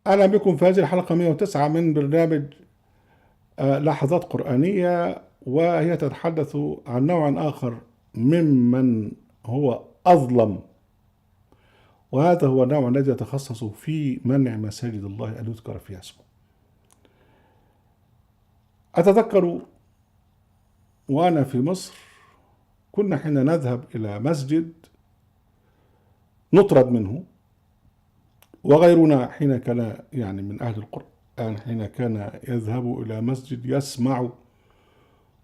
أهلا بكم في هذه الحلقة 109 من برنامج لحظات قرآنية، وهي تتحدث عن نوع آخر ممن هو أظلم، وهذا هو النوع الذي يتخصص في منع مساجد الله أن يذكر فيها اسمه. أتذكر وأنا في مصر كنا حين نذهب إلى مسجد نطرد منه، وغيرنا حين كان من أهل القرآن حين كان يذهب إلى مسجد يسمع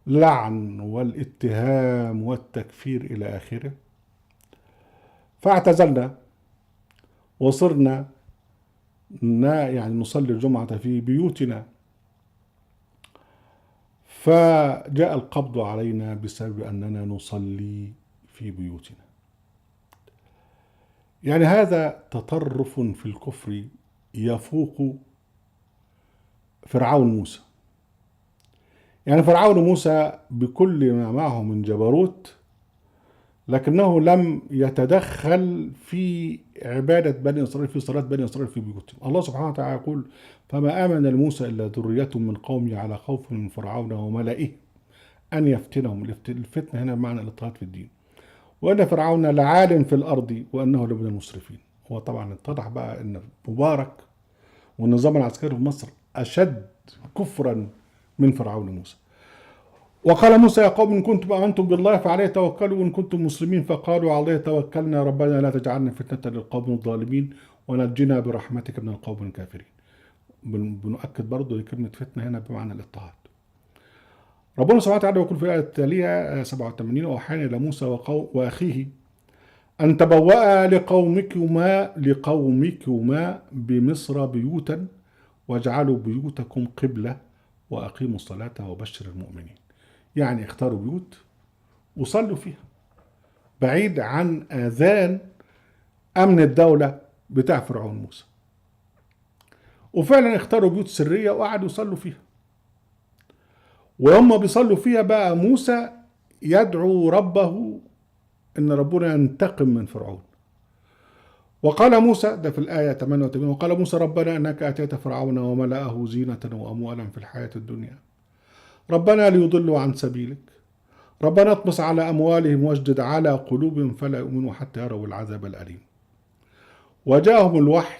لعن والاتهام والتكفير إلى آخره، فاعتزلنا وصرنا نصلي الجمعة في بيوتنا، فجاء القبض علينا بسبب أننا نصلي في بيوتنا. هذا تطرف في الكفر يفوق فرعون موسى. فرعون موسى بكل ما معه من جبروت، لكنه لم يتدخل في عبادة بني إسرائيل، في صلاة بني إسرائيل في بيوتهم. الله سبحانه وتعالى يقول: فما آمن لموسى إلا ذرية من قومه على خوف من فرعون وملئه أن يفتنهم. الفتنة هنا بمعنى الاضطهاد في الدين. وأن فرعون لعال في الأرض وأنه لمن المسرفين. هو طبعا اتضح بقى أن مبارك والنظام العسكري في مصر أشد كفرا من فرعون موسى. وقال موسى: يا قوم إن كنتم آمنتم بالله فعليه توكلوا وإن كنتم مسلمين. فقالوا: عليه توكلنا ربنا لا تجعلنا فتنة للقوم الظالمين ونجنا برحمتك من القوم الكافرين. بنؤكد برضو لكلمة فتنة هنا بمعنى الاضطهاد. ربنا سبحانه وتعالى يقول في الآية التالية 87: وأوحينا إلى موسى وأخيه أن تبوأ لقومكما بمصر بيوتا واجعلوا بيوتكم قبلة وأقيموا الصلاة وبشر المؤمنين. اختاروا بيوت وصلوا فيها بعيد عن آذان أمن الدولة بتاع فرعون موسى. وفعلا اختاروا بيوت سرية وقعدوا يصلوا فيها، وهم بيصلوا فيها بقى موسى يدعو ربه إن ربنا ينتقم من فرعون. وقال موسى، ده في الآية 88: وقال موسى ربنا إنك أتيت فرعون وملأه زينة وأموالا في الحياة الدنيا ربنا ليضلوا عن سبيلك ربنا اطمس على أموالهم واشدد على قلوبهم فلا يؤمنوا حتى يروا العذاب الأليم. وجاءهم الوحي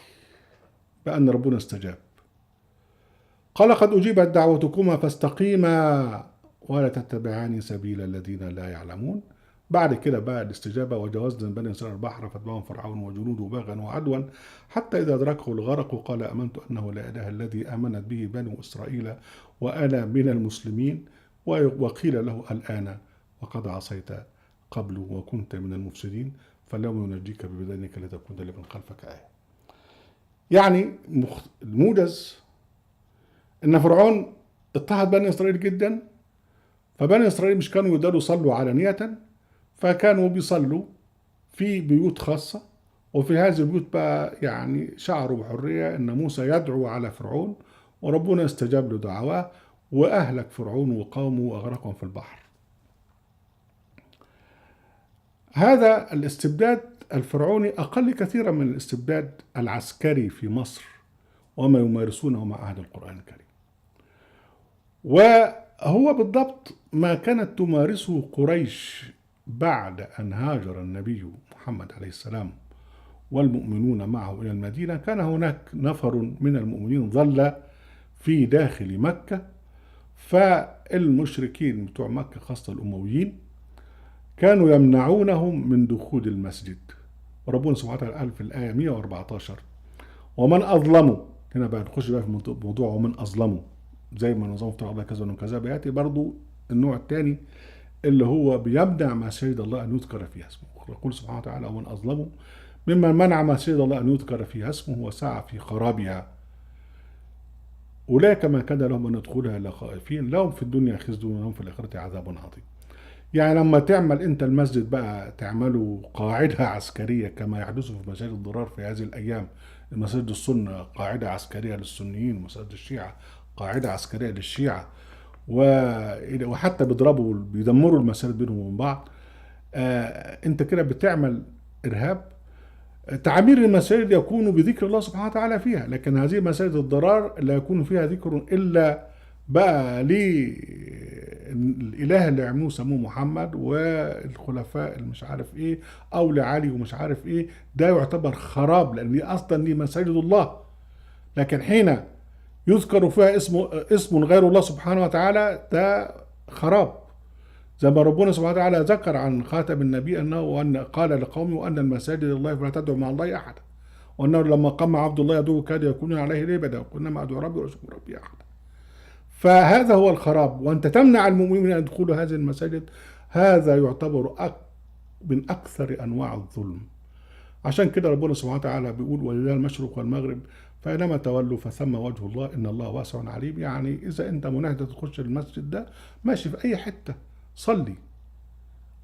بأن ربنا استجاب، قال: قد أجيبت دعوتكما فاستقيما ولا تتبعان سبيل الذين لا يعلمون. بعد كده بقى الاستجابة: وجاوزنا بني إسرائيل البحر فاتبعهم فرعون وجنوده بغيا وعدوا حتى إذا أدركه الغرق قال آمنت أنه لا إله الذي آمنت به بنو إسرائيل وأنا من المسلمين. وقيل له الآن وقد عصيت قبل وكنت من المفسدين فاليوم ينجيك ببدنك لتكون لمن خلفك آية. الموجز إن فرعون اضطهد بني إسرائيل جدا، فبني إسرائيل مش كانوا يقدروا يصلوا علانية، فكانوا بيصلوا في بيوت خاصة. وفي هذه البيوت بقى شعروا بحرية إن موسى يدعو على فرعون، وربنا استجاب له دعواه وأهلك فرعون وقومه وأغرقهم في البحر. هذا الاستبداد الفرعوني أقل كثيرا من الاستبداد العسكري في مصر وما يمارسونه مع أهل القرآن الكريم. وهو بالضبط ما كانت تمارسه قريش بعد أن هاجر النبي محمد عليه السلام والمؤمنون معه إلى المدينة. كان هناك نفر من المؤمنين ظل في داخل مكة، فالمشركين بتوع مكة خاصة الأمويين كانوا يمنعونهم من دخول المسجد. وربنا سبحانه وتعالى قال في الآية 114: ومن أظلموا. هنا بقى نخش بقى في موضوع ومن أظلموا، زي ما نظام افترض الله كذا وكذا بياتي برضو النوع الثاني اللي هو بيمنع مساجد الله أن يذكر فيها اسمه. يقول سبحانه وتعالى: ومن أظلم ممن منع مساجد الله أن يذكر فيها اسمه وسعى في خرابها أولئك ما كان لهم أن يدخلها إلا خائفين لهم في الدنيا خزي ولهم في الآخرة عذاب عظيم. لما تعمل أنت المسجد بقى تعمله قاعدة عسكرية كما يحدث في مساجد الضرار في هذه الأيام. مساجد السنة قاعدة عسكرية للسنيين، ومساجد الشيعة قاعدة عسكرية للشيعة، وحتى بيدمروا المساجد بينهم وبين بعض. انت كده بتعمل ارهاب. تعمير المساجد يكون بذكر الله سبحانه وتعالى فيها، لكن هذه مساجد الضرار لا يكون فيها ذكر إلا بقى للإله اللي عملوه سموه محمد والخلفاء اللي مش عارف ايه، او لعلي ومش عارف ايه. ده يعتبر خراب، لان دي اصلا دي مساجد الله. لكن حين يذكر فيها اسم غير الله سبحانه وتعالى، ده خراب. زي ما ربنا سبحانه وتعالى ذكر عن خاتم النبي انه وان قال لقومه وان المساجد لله فلا تدعوا مع الله احدا، وانه لما قام عبد الله يدعوه كاد يكون عليه لبدا، وقلنا ما ادعو ربي ورسول ربي احدا. فهذا هو الخراب، وانت تمنع المؤمنين من دخول هذه المساجد، هذا يعتبر من اكثر انواع الظلم. عشان كده ربنا سبحانه وتعالى بيقول ولله المشرق والمغرب فاينما تولوا فثم وجه الله ان الله واسع عليم. يعني اذا انت منهدة تخش المسجد ده، ماشي في اي حته صلي،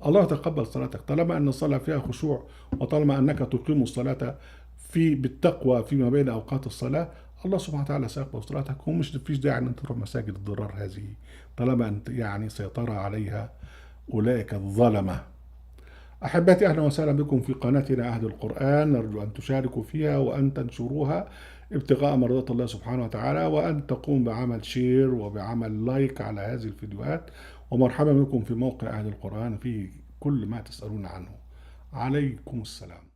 الله يتقبل صلاتك طالما ان الصلاه فيها خشوع، وطالما انك تقيم الصلاه بالتقوى فيما بين اوقات الصلاه، الله سبحانه وتعالى سيقبل صلاتك. ومش فيش داعي ان انت تروح مساجد الضرار هذه، طالما انت يعني سيطر عليها اولئك الظلمه. أحبتي، أهلا وسهلا بكم في قناتنا أهل القرآن. نرجو أن تشاركوا فيها وأن تنشروها ابتغاء مرضات الله سبحانه وتعالى، وأن تقوم بعمل شير وبعمل لايك على هذه الفيديوهات. ومرحبا بكم في موقع أهل القرآن في كل ما تسألون عنه. عليكم السلام.